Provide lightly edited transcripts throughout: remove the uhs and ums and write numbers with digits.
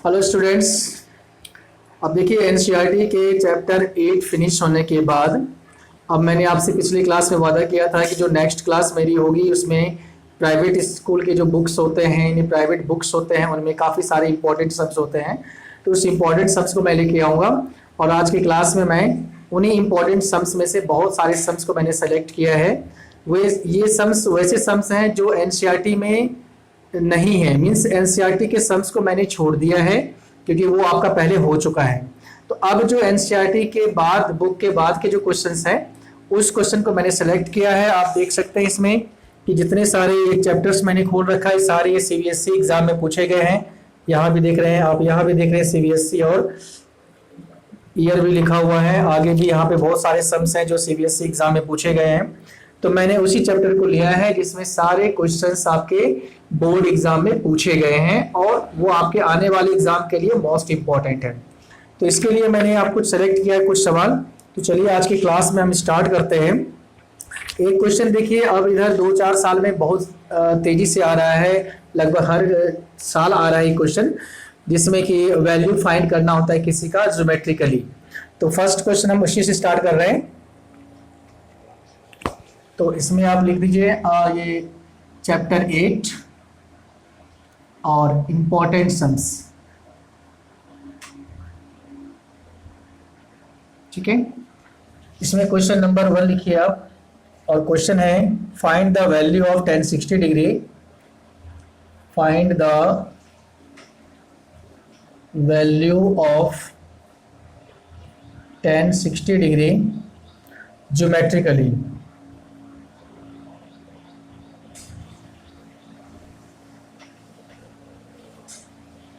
Hello students. अब देखिए NCERT के चैप्टर 8 फिनिश होने के बाद अब मैंने आपसे पिछली क्लास में वादा किया था कि जो नेक्स्ट क्लास मेरी होगी उसमें प्राइवेट स्कूल के जो बुक्स होते हैं यानी प्राइवेट बुक्स होते हैं उनमें काफ़ी सारे इंपॉर्टेंट सम्स होते हैं, तो उस इंपॉर्टेंट सम्स को मैं लेके आऊँगा। और आज की क्लास में मैं उन्हीं इंपॉर्टेंट सम्स में से बहुत सारे सम्स को मैंने सेलेक्ट किया है। वे ये सम्स वैसे सम्स हैं जो एनसीईआरटी में नहीं है, मीन्स एनसीईआरटी के सम्स को मैंने छोड़ दिया है क्योंकि वो आपका पहले हो चुका है। तो अब जो एनसीईआरटी के बाद बुक के बाद के जो क्वेश्चंस हैं उस क्वेश्चन को मैंने सेलेक्ट किया है। आप देख सकते हैं इसमें कि जितने सारे ये चैप्टर्स मैंने खोल रखा है सारे ये सीबीएसई एग्जाम में पूछे गए हैं। यहाँ भी देख रहे हैं आप, यहाँ भी देख रहे हैं सीबीएसई और ईयर भी लिखा हुआ है। आगे भी यहाँ पे बहुत सारे सम्स हैं जो सीबीएसई एग्जाम में पूछे गए हैं। तो मैंने उसी चैप्टर को लिया है जिसमें सारे क्वेश्चंस आपके बोर्ड एग्जाम में पूछे गए हैं और वो आपके आने वाले एग्जाम के लिए मोस्ट इंपॉर्टेंट है। तो इसके लिए मैंने आपको सेलेक्ट किया है कुछ सवाल। तो चलिए आज की क्लास में हम स्टार्ट करते हैं। एक क्वेश्चन देखिए, अब इधर 2-4 साल में बहुत तेजी से आ रहा है, लगभग हर साल आ रहा है क्वेश्चन जिसमें कि वैल्यू फाइंड करना होता है किसी का ज्योमेट्रिकली। तो फर्स्ट क्वेश्चन हम उसी से स्टार्ट कर रहे हैं। तो इसमें आप लिख दीजिए ये चैप्टर 8 और इंपॉर्टेंट सम्स, ठीक है। इसमें क्वेश्चन नंबर 1 लिखिए आप, और क्वेश्चन है find the value of 1060 degree, find the value of 1060 degree geometrically.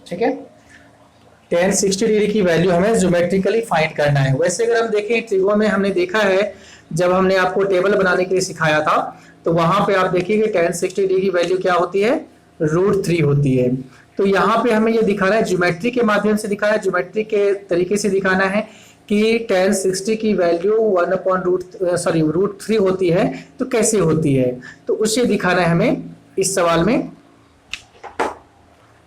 ठीक है, 1060 डिग्री की वैल्यू हमें ज्योमेट्रिकली फाइंड करना है। वैसे अगर हम देखें त्रिकोण में हमने देखा है, जब हमने आपको टेबल बनाने के लिए सिखाया था तो वहां पे आप देखिए 1060 डिग्री की वैल्यू क्या होती है, √3 होती है। तो यहाँ पे हमें ये दिखाना है, ज्योमेट्री के माध्यम से दिखाना है, ज्योमेट्री के तरीके से दिखाना है कि 1060 की वैल्यू √3 होती है। तो कैसे होती है, तो उसे दिखाना है हमें इस सवाल में।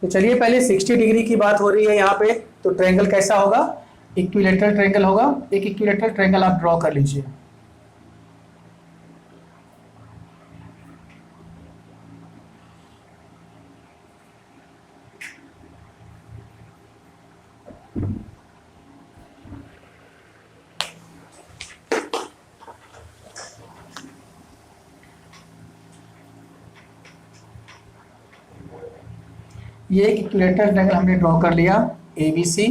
तो चलिए पहले 60 डिग्री की बात हो रही है यहाँ पे, तो ट्रायंगल कैसा होगा, इक्विलैटरल ट्रायंगल होगा। एक इक्विलैटरल ट्रायंगल आप ड्रॉ कर लीजिए। ये एक इक्विलैटरल ट्रायंगल हमने ड्रॉ कर लिया ABC,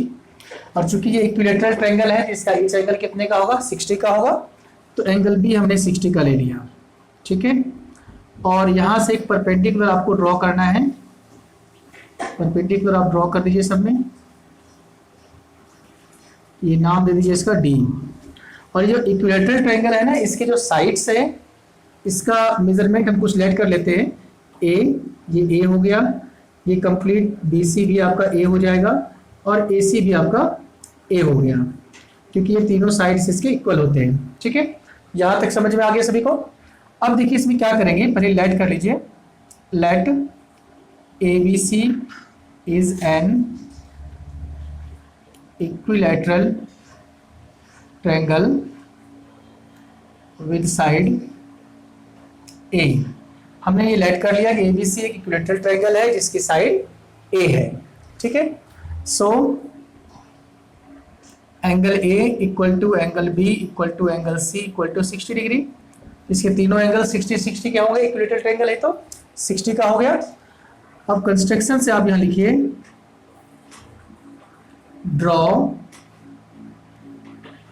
और चूंकि ये इक्विलैटरल ट्रायंगल है इसका ईच एंगल कितने का होगा, 60 का होगा। तो एंगल भी हमने 60 का ले लिया, ठीक है। और यहाँ से एक परपेंडिकुलर आपको ड्रॉ करना है, परपेंडिकुलर आप ड्रॉ कर दीजिए सब में, ये नाम दे दीजिए इसका D। और ये जो इक्विलैटरल ट्रायंगल है ना, इसके जो साइड्स है इसका मेजरमेंट हम कुछ लेट कर लेते हैं। ये A हो गया, ये कंप्लीट BC भी आपका A हो जाएगा और AC भी आपका A हो गया, क्योंकि ये तीनों साइड्स इसके इक्वल होते हैं, ठीक है। यहाँ तक समझ में आ गया सभी को। अब देखिए इसमें क्या करेंगे, पहले लेट कर लीजिए, let ABC is an equilateral triangle with side A। हमने ये लेट कर लिया कि ABC एक इक्विलैटरल ट्रायंगल है जिसकी साइड A है, ठीक है। So angle A equal to angle B equal to angle C equal to 60 degree. इसके तीनों एंगल 60-60 क्या होंगे, इक्विलैटरल ट्रायंगल है तो 60 का हो गया। अब कंस्ट्रक्शन से आप यहां लिखिए, draw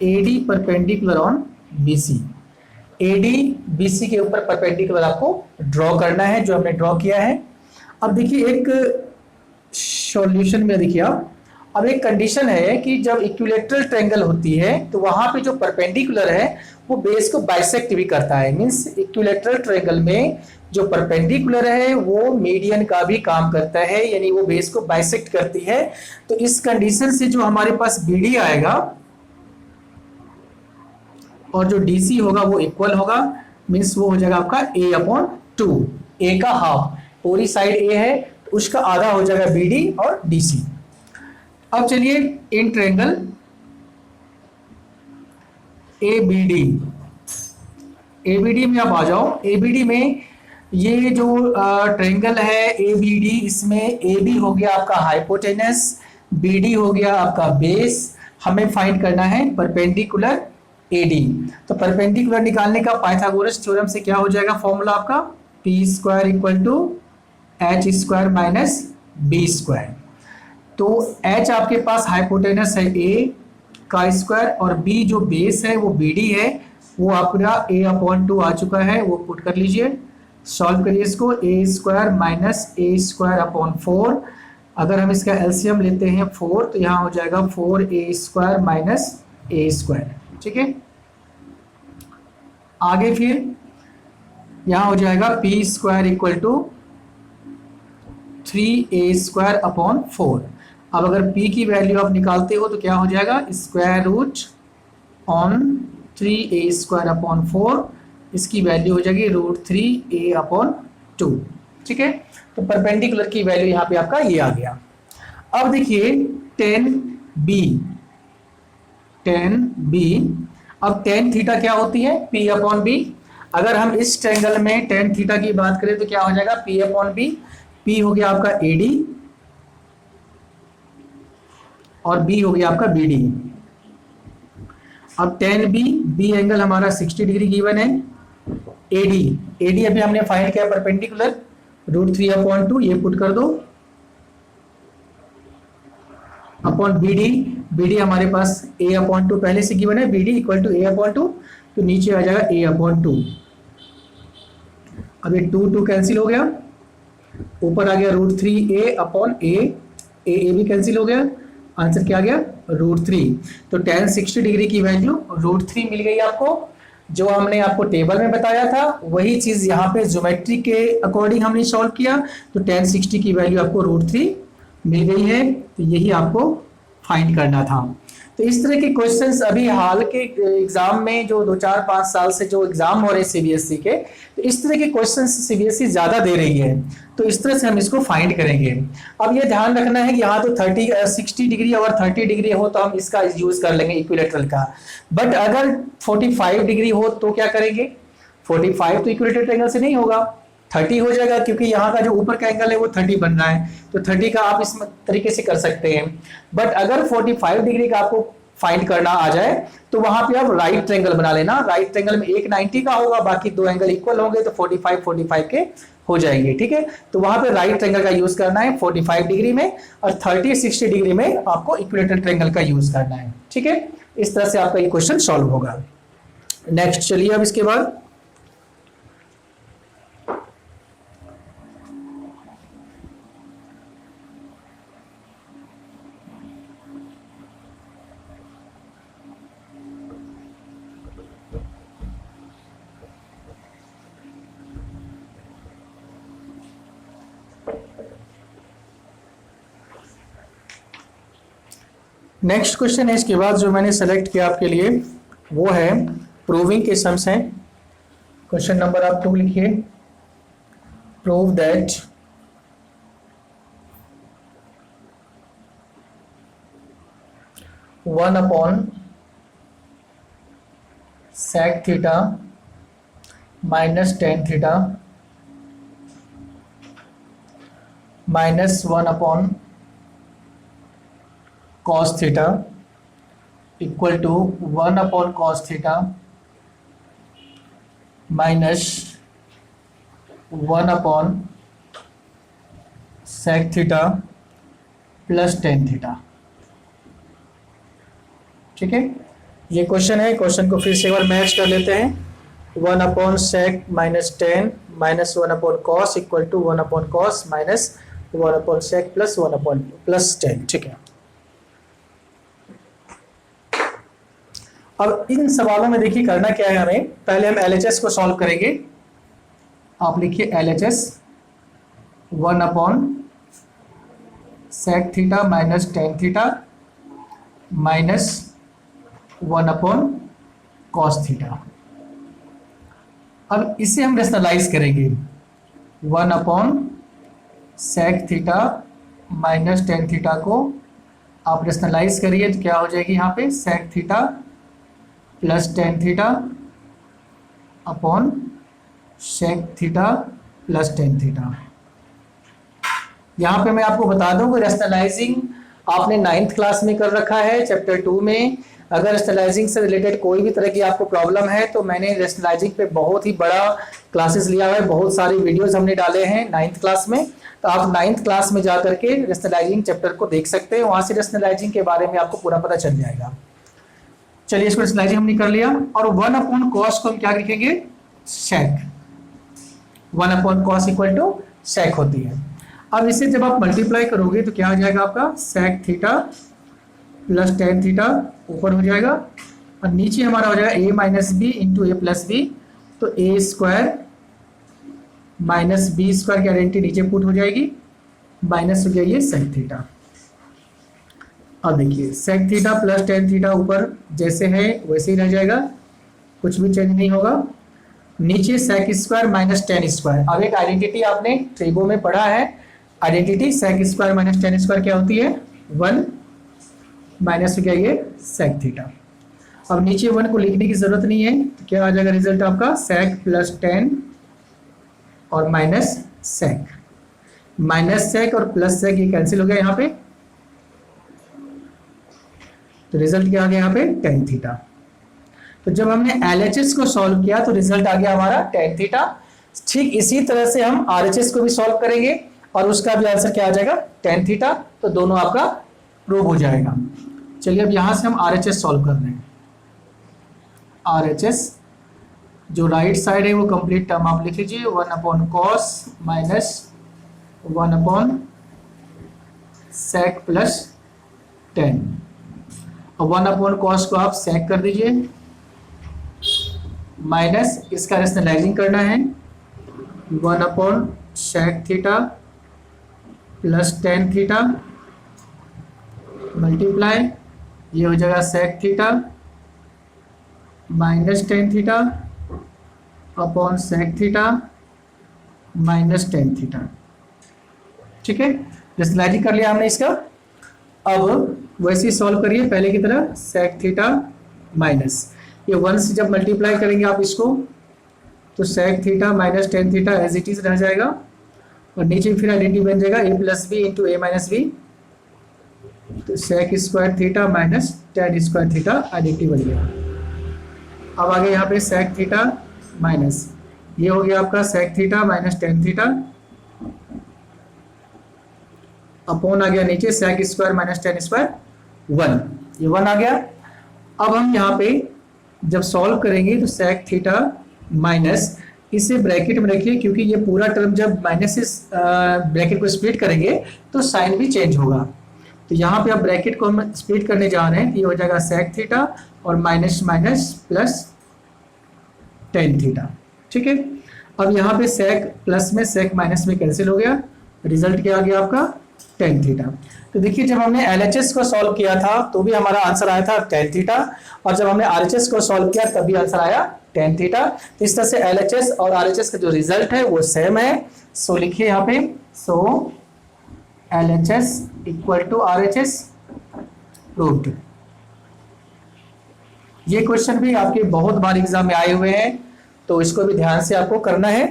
AD perpendicular on BC। AD BC के ऊपर परपेंडिकुलर आपको ड्रॉ करना है, जो हमने ड्रॉ किया है। अब देखिए एक सॉल्यूशन में देखिए आप, अब एक कंडीशन है कि जब इक्विलैटरल ट्रायंगल होती है तो वहां पे जो परपेंडिकुलर है वो बेस को बाइसेक्ट भी करता है। मींस इक्विलैटरल ट्रायंगल में जो परपेंडिकुलर है वो मीडियन का भी काम करता है, यानी वो बेस को बाइसेक्ट करती है। तो इस कंडीशन से जो हमारे पास BD आएगा और जो DC होगा वो इक्वल होगा, मीन्स वो हो जाएगा आपका A/2। A का हाफ, पूरी साइड A है तो उसका आधा हो जाएगा BD और DC। अब चलिए इन ट्रायंगल ABD, ABD में आप आ जाओ। ABD में ये जो ट्रायंगल है ABD, इसमें AB हो गया आपका हाइपोटेनस, BD हो गया आपका बेस। हमें फाइंड करना है परपेंडिकुलर AD। तो परपेंडिकुलर निकालने का पाइथागोरस थ्योरम से क्या हो जाएगा फॉर्मूला आपका, P square equal to H square minus B square. तो H आपके पास हाइपोटेनस है A का स्क्वायर, और B जो बेस है वो BD है, वो आपका A/2 आ चुका है, वो पुट कर लीजिए। सॉल्व करिए इसको, A square minus A square upon 4। अगर हम इसका एलसीएम लेते हैं 4, तो यहाँ हो जाएगा 4A square minus A square. ठीक है, आगे फिर यहाँ हो जाएगा P square equal to 3A square upon 4। अब अगर P की वैल्यू आप निकालते हो तो क्या हो जाएगा, square root on 3A square upon 4, इसकी वैल्यू हो जाएगी √3A अपॉन 2। ठीक है, तो परपेंडिकुलर की वैल्यू यहाँ पे आपका ये आ गया। अब देखिए tan B, अब tan थीटा क्या होती है, P अपॉन B। अगर हम इस ट्रायंगल में tan थीटा की बात करें तो क्या हो जाएगा, P अपॉन B। P हो गया आपका AD और B हो गया आपका BD। अब tan B एंगल हमारा 60 डिग्री गिवन है। AD अभी हमने फाइंड किया परपेंडिकुलर, √3/2, ये पुट कर दो, अपॉन BD हमारे पास A/2 पहले से गिवन है, BD इक्वल टू A/2, तो नीचे आ जाएगा A/2। अब ये 2 कैंसिल हो गया, ऊपर आ गया √3A अपॉन A भी कैंसिल हो गया, आंसर क्या आ गया, √3। तो tan 60 डिग्री की वैल्यू √3 मिल गई आपको। जो हमने आपको टेबल में बताया था वही चीज यहाँ पे ज्योमेट्री के अकॉर्डिंग हमने सॉल्व किया, तो tan 60 की वैल्यू आपको √3 मिल गई है। तो यही आपको फाइंड करना था। तो इस तरह के क्वेश्चंस अभी हाल के एग्जाम में जो 2-4-5 साल से जो एग्जाम हो रहे हैं सीबीएसई के, तो इस तरह के क्वेश्चंस सीबीएसई ज्यादा दे रही है, तो इस तरह से हम इसको फाइंड करेंगे। अब ये ध्यान रखना है कि यहाँ तो 60 डिग्री और 30 डिग्री हो तो हम इसका यूज कर लेंगे इक्विलेटरल का, बट अगर 45 डिग्री हो तो क्या करेंगे, 45 तो इक्विलेटरल ट्रायंगल से नहीं होगा, 30 हो जाएगा, क्योंकि यहाँ का जो ऊपर का एंगल है वो 30 बन रहा है, तो 30 का आप इस तरीके से कर सकते हैं। बट अगर 45 डिग्री का आपको फाइंड करना आ जाए तो वहां पे आप राइट ट्रायंगल बना लेना। राइट ट्रायंगल में एक 90 का होगा, बाकी दो एंगल इक्वल होंगे, तो 45 के हो जाएंगे। ठीक है, तो वहां पे राइट ट्रायंगल का यूज करना है 45 डिग्री में, और 30-60 डिग्री में आपको इक्विलेटरल ट्रायंगल का यूज करना है। ठीक है, इस तरह से आपका ये क्वेश्चन सॉल्व होगा। नेक्स्ट चलिए, अब इसके बाद नेक्स्ट क्वेश्चन है इसके बाद जो मैंने सेलेक्ट किया आपके लिए, वो है प्रूविंग के सम्स हैं। क्वेश्चन नंबर आप 2 लिखिए, prove that one upon sec theta minus tan theta minus 1 upon cos theta equal to 1 upon cos theta minus 1 upon sec theta plus tan theta. ठीक है, ये क्वेश्चन है, क्वेश्चन को फिर से एक बार मैच कर लेते हैं। 1 upon sec minus tan minus 1 upon cos equal to 1 upon cos minus 1 upon sec plus 1 upon plus tan। ठीक है, अब इन सवालों में देखिए करना क्या है हमें, पहले हम LHS को सॉल्व करेंगे। आप लिखिए LHS 1 upon sec theta minus tan theta minus 1 upon cos theta. अब इसे हम रेशनलाइज करेंगे, 1 upon sec theta minus tan theta को आप रेशनलाइज करिए तो क्या हो जाएगी यहाँ पे sec theta plus tan theta upon sec theta plus tan theta. यहाँ पे मैं आपको बता दूं कि रेशनलाइजिंग आपने 9th क्लास में कर रखा है चैप्टर 2 में। अगर रेशनलाइजिंग से रिलेटेड कोई भी तरह की आपको प्रॉब्लम है तो मैंने रेशनलाइजिंग पे बहुत ही बड़ा क्लासेस लिया हुआ है, बहुत सारी वीडियोस हमने डाले हैं 9th क्लास में। तो आप 9th क्लास में जा करके रेशनलाइजिंग चैप्टर को देख सकते हैं, वहां से रेशनलाइजिंग के बारे में आपको पूरा पता चल जाएगा। चलिए इसको रेशनलाइजिंग हमने कर लिया और 1/cos को हम क्या लिखेंगे सेक। 1/cos इक्वल टू सेक होती है। अब इसे जब आप मल्टीप्लाई करोगे तो क्या हो जाएगा आपका sec theta plus tan theta ऊपर हो जाएगा और नीचे हमारा हो जाएगा A minus B into A plus B. तो A square minus B square की आइडेंटिटी नीचे पुट हो जाएगी, माइनस हो जाएगी सेक थीटा। अब देखिए sec theta plus tan theta ऊपर जैसे है वैसे ही रह जाएगा, कुछ भी चेंज नहीं होगा। नीचे sec square minus ten square. अब एक आइडेंटिटी आपने ट्रिगो में पढ़ा है, identity sec square minus ten square क्या होती है 1 माइनस हो गया ये सेक थीटा। अब नीचे 1 को लिखने की जरूरत नहीं है तो क्या आ जाएगा रिजल्ट आपका सेक प्लस टेन और माइनस सेक। माइनस सेक और प्लस सेक ये कैंसिल हो गया यहाँ पे, तो रिजल्ट क्या आ गया यहाँ पे टेन थीटा। तो जब हमने LHS को सॉल्व किया तो रिजल्ट आ गया हमारा टेन थीटा। ठीक इसी तरह से हम RHS को भी सॉल्व करेंगे और उसका भी आंसर क्या आ जाएगा टेन थीटा। तो दोनों आपका प्रूव हो जाएगा। चलिए अब यहां से हम RHS सॉल्व कर रहे हैं। RHS जो राइट साइड है वो कंप्लीट टर्म आप लिख लीजिए 1/cos माइनस 1/sec प्लस 10। अब 1/cos को आप sec कर दीजिए, माइनस इसका रेशनलाइजिंग करना है 1/sec theta plus tan theta multiply ये हो जाएगा sec theta minus ten theta upon sec theta minus ten theta. ठीक है, रेशनलाइजिंग कर लिया हमने इसका। अब वैसे ही सॉल्व करिए पहले की तरह सेक थीटा माइनस ये 1 से जब मल्टीप्लाई करेंगे आप इसको तो sec theta minus ten theta as it is रह जाएगा और नीचे फिर आइडेंटिटी बन जाएगा A plus B into A minus B. तो sec square theta minus ten square theta identity बन गया। अब आगे यहाँ पे सेक थीटा माइनस ये हो गया आपका sec theta minus ten theta upon आ गया नीचे sec square minus ten square 1, ये 1 आ गया। अब हम यहाँ पे जब सॉल्व करेंगे तो सेक थीटा माइनस इसे ब्रैकेट में रखिए क्योंकि ये पूरा टर्म जब माइनस से ब्रैकेट को स्प्लिट करेंगे तो साइन भी चेंज होगा। तो यहाँ पे आप ब्रैकेट को हम स्प्लिट करने जा रहे हैं तो ये हो जाएगा सेक थीटा और minus minus plus tan theta. ठीक है, अब यहाँ पे सेक प्लस में सेक माइनस में कैंसिल हो गया, रिजल्ट क्या आ गया आपका टेन थीटा। तो देखिए जब हमने LHS को सॉल्व किया था तो भी हमारा आंसर आया था टेन थीटा और जब हमने RHS को सॉल्व किया तब भी आंसर आया टेन थीटा। तो इस तरह से LHS और RHS का जो रिजल्ट है वो सेम है। सो लिखिए यहाँ पे so LHS equal to RHS proved. ये क्वेश्चन भी आपके बहुत बार एग्जाम में आए हुए हैं तो इसको भी ध्यान से आपको करना है।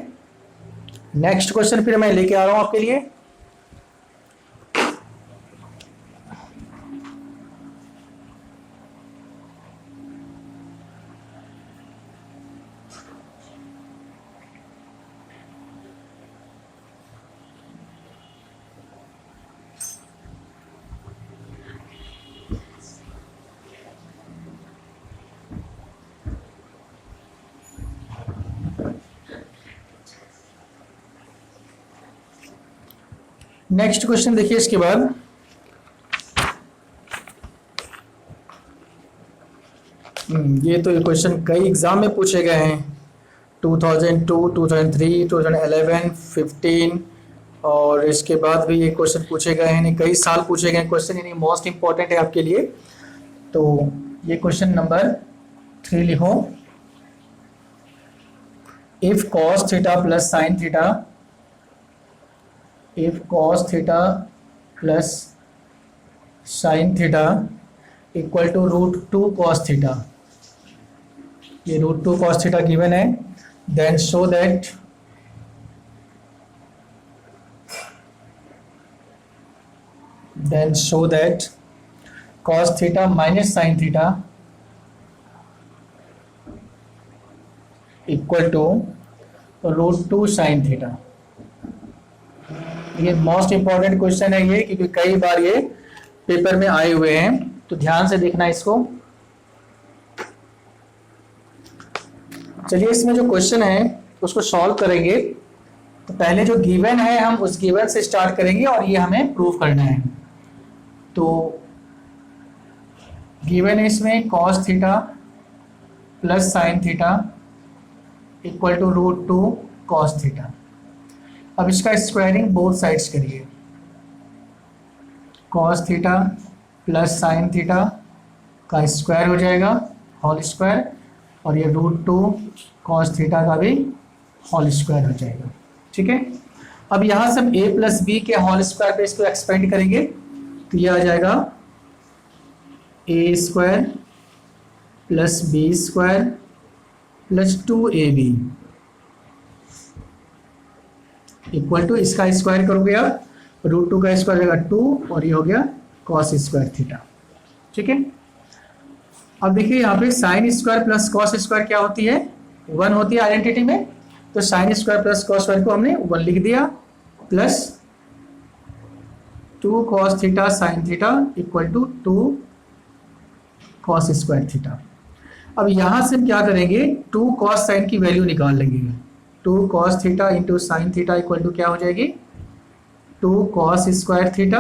नेक्स्ट क्वेश्चन फिर मैं लेके आ रहा हूं आपके लिए। नेक्स्ट क्वेश्चन देखिए इसके बाद ये तो ये क्वेश्चन कई एग्जाम में पूछे गए हैं 2002, 2003, 2011, 15 और इसके बाद भी ये क्वेश्चन पूछे गए हैं, कई साल पूछे गए क्वेश्चन, यानी मोस्ट इंपॉर्टेंट है आपके लिए। तो ये क्वेश्चन नंबर 3 लिखो। If cos theta plus sine theta, if cos theta plus sine theta equal to √2 cos theta, ये √2 कॉस थीटा गिवन है। Then show that cos theta minus sine theta equal to √2 sine theta. ये most important question है ये, क्योंकि कई बार ये paper में आए हुए हैं, तो ध्यान से देखना इसको। चलिए इसमें जो क्वेश्चन है उसको सॉल्व करेंगे। तो पहले जो गिवन है हम उस गिवन से स्टार्ट करेंगे और ये हमें प्रूव करना है। तो गिवन है इसमें cos theta plus sine theta equal to √2 cos theta. अब इसका स्क्वायरिंग बोथ साइड्स करिए, cos theta plus sine theta का स्क्वायर हो जाएगा होल स्क्वायर, और ये √2 कॉस थीटा का भी होल स्क्वायर हो जाएगा। ठीक है, अब यहाँ से हम a प्लस बी के होल स्क्वायर पे इसको एक्सपेंड करेंगे, तो ये आ जाएगा a square plus B square plus 2ab equal to, इसका स्क्वायर करोगे आप √2 का स्क्वायर हो जाएगा 2 और ये हो गया कॉस स्क्वायर थीटा। ठीक है, अब देखिए यहाँ पे sine square plus cos square क्या होती है, 1 होती है आइडेंटिटी में। तो sine square plus cos square को हमने 1 लिख दिया, plus 2 cos theta sine theta equal to 2 cos square theta. अब यहां से हम क्या करेंगे, 2 कॉस साइन की वैल्यू निकाल लेंगे। 2 cos theta into sine theta equal to क्या हो जाएगी, 2 कॉस स्क्वायर थीटा,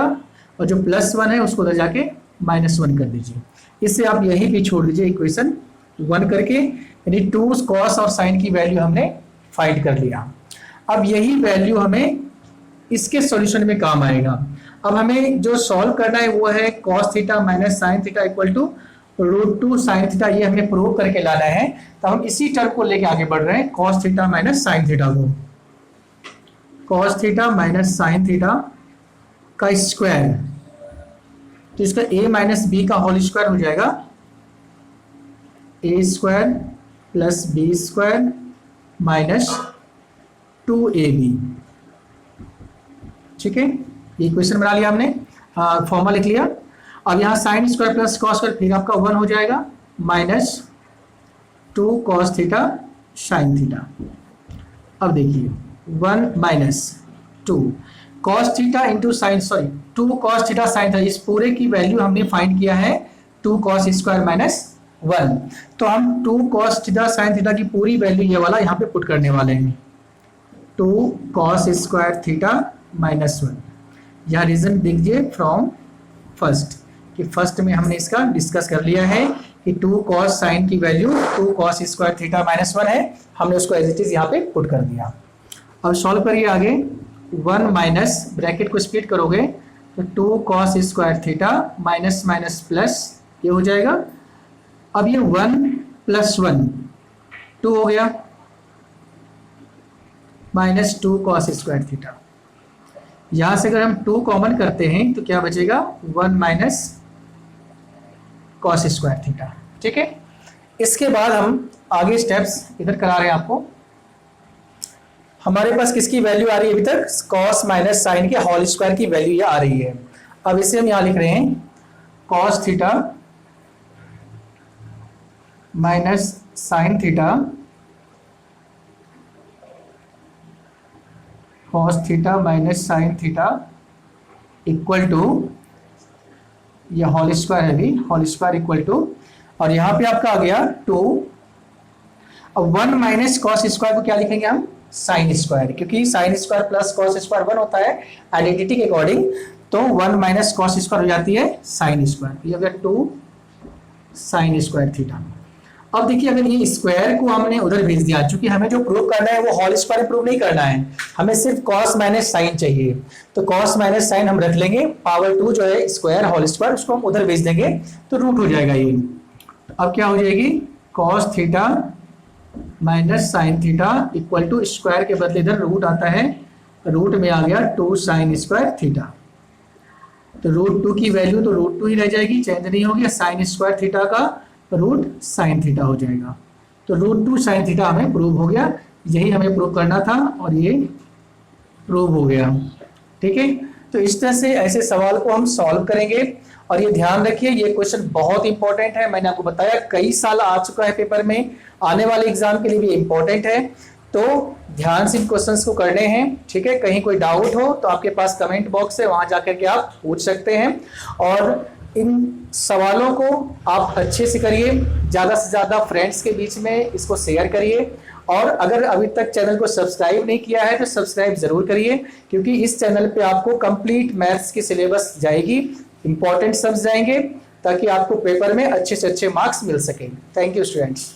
और जो +1 है उसको उधर जाके -1 कर दीजिए। इससे आप यहीं पे छोड़ दीजिए इक्वेशन 1 करके, यानी 2 कॉस और साइन की वैल्यू हमने फाइंड कर लिया। अब यही वैल्यू हमें इसके सॉल्यूशन में काम आएगा। अब हमें जो सॉल्व करना है वो है cos theta minus sine theta equal to √2 sine theta, ये हमें प्रूव करके लाना है। तो हम इसी टर्म को लेके आगे बढ़ रहे हैं, cos theta minus sine theta को, cos theta minus sine theta का स्क्वायर, तो इसका a माइनस बी का होल स्क्वायर हो जाएगा a square plus B square minus 2ab। ठीक है, ये इक्वेशन बना लिया हमने, फॉर्मूला लिख लिया। अब यहाँ sign square plus cos square फिर आपका 1 हो जाएगा, minus 2 cos theta sine theta. अब देखिए 1 minus 2 cos theta into sign, sorry 2 cos theta sine theta, इस पूरे की वैल्यू हमने फाइंड किया है 2 कॉस स्क्वायर माइनस 1। तो हम 2 कॉस थीटा साइन थीटा की पूरी वैल्यू ये वाला यहाँ पे पुट करने वाले हैं, 2 कॉस स्क्वायर थीटा माइनस 1। यह रीजन दीजिए फ्रॉम फर्स्ट, कि फर्स्ट में हमने इसका डिस्कस कर लिया है कि 2 कॉस साइन की value 2 cos square theta minus 1 है, हमने उसको एज इट इज यहाँ पे पुट कर दिया। अब सॉल्व करिए आगे, 1 माइनस ब्रैकेट को स्प्लिट करोगे तो 2 cos square theta minus minus plus ये हो जाएगा। अब ये 1 प्लस 1 2 हो गया, माइनस 2 कॉस स्क्वायर थीटा। यहां से अगर हम 2 कॉमन करते हैं तो क्या बचेगा, 1 माइनस कॉस स्क्वायर थीटा। ठीक है, इसके बाद हम आगे स्टेप्स इधर करा रहे हैं आपको। हमारे पास किसकी वैल्यू आ रही है अभी तक, कॉस माइनस साइन के होल स्क्वायर की वैल्यू ये आ रही है। अब इसे हम यहां लिख रहे हैं cos theta minus sine theta, cos theta minus sine theta equal to, ये होल स्क्वायर है भी, होल स्क्वायर इक्वल टू, और यहां पे आपका आ गया 2। अब 1 माइनस कॉस स्क्वायर को क्या लिखेंगे हम, साइन स्क्वायर, क्योंकि sign square plus cos square 1 होता है आइडेंटिटी के अकॉर्डिंग। तो 1 माइनस कॉस स्क्वायर हो जाती है साइन स्क्वायर, ये हो गया 2 साइन स्क्वायर थीटा। अब देखिए अगर ये स्क्वायर को हमने उधर भेज दिया, चूंकि हमें जो प्रूव करना है वो होल स्क्वायर प्रूव नहीं करना है, हमें सिर्फ कॉस माइनस साइन चाहिए। तो कॉस माइनस साइन हम रख लेंगे, पावर 2 जो है स्क्वायर होल स्क्वायर उसको हम उधर भेज देंगे तो रूट हो जाएगा ये। अब क्या हो जाएगी, cos theta minus sine theta equal to, square के बदले इधर रूट आता है, रूट में आ गया 2 साइन स्क्वायर थीटा। तो √2 की वैल्यू तो √2 ही रह जाएगी, चेंज नहीं होगी। साइन स्क्वायर थीटा का रूट साइन थीटा हो जाएगा। तो √2 साइन थीटा हमें प्रूव हो गया, यही हमें प्रूव करना था और ये प्रूव हो गया। ठीक है, तो इस तरह से ऐसे सवाल को हम सॉल्व करेंगे। और ये ध्यान रखिए, ये क्वेश्चन बहुत इंपॉर्टेंट है, मैंने आपको बताया कई साल आ चुका है पेपर में, आने वाले एग्जाम के लिए भी इंपॉर्टेंट है। तो ध्यान से इन क्वेश्चंस को करने हैं। ठीक है, कहीं कोई डाउट हो तो आपके पास कमेंट बॉक्स है, वहां जाकर के आप पूछ सकते हैं। और इन सवालों को आप अच्छे से करिए, ज्यादा से ज्यादा फ्रेंड्स के बीच में इसको शेयर करिए। और अगर अभी तक चैनल को सब्सक्राइब नहीं किया है तो सब्सक्राइब जरूर करिए, क्योंकि इस चैनल पे आपको कंप्लीट मैथ्स की सिलेबस जाएगी, इंपॉर्टेंट सब्जेक्ट जाएंगे, ताकि आपको पेपर में अच्छे से अच्छे मार्क्स मिल सके। Thank you students.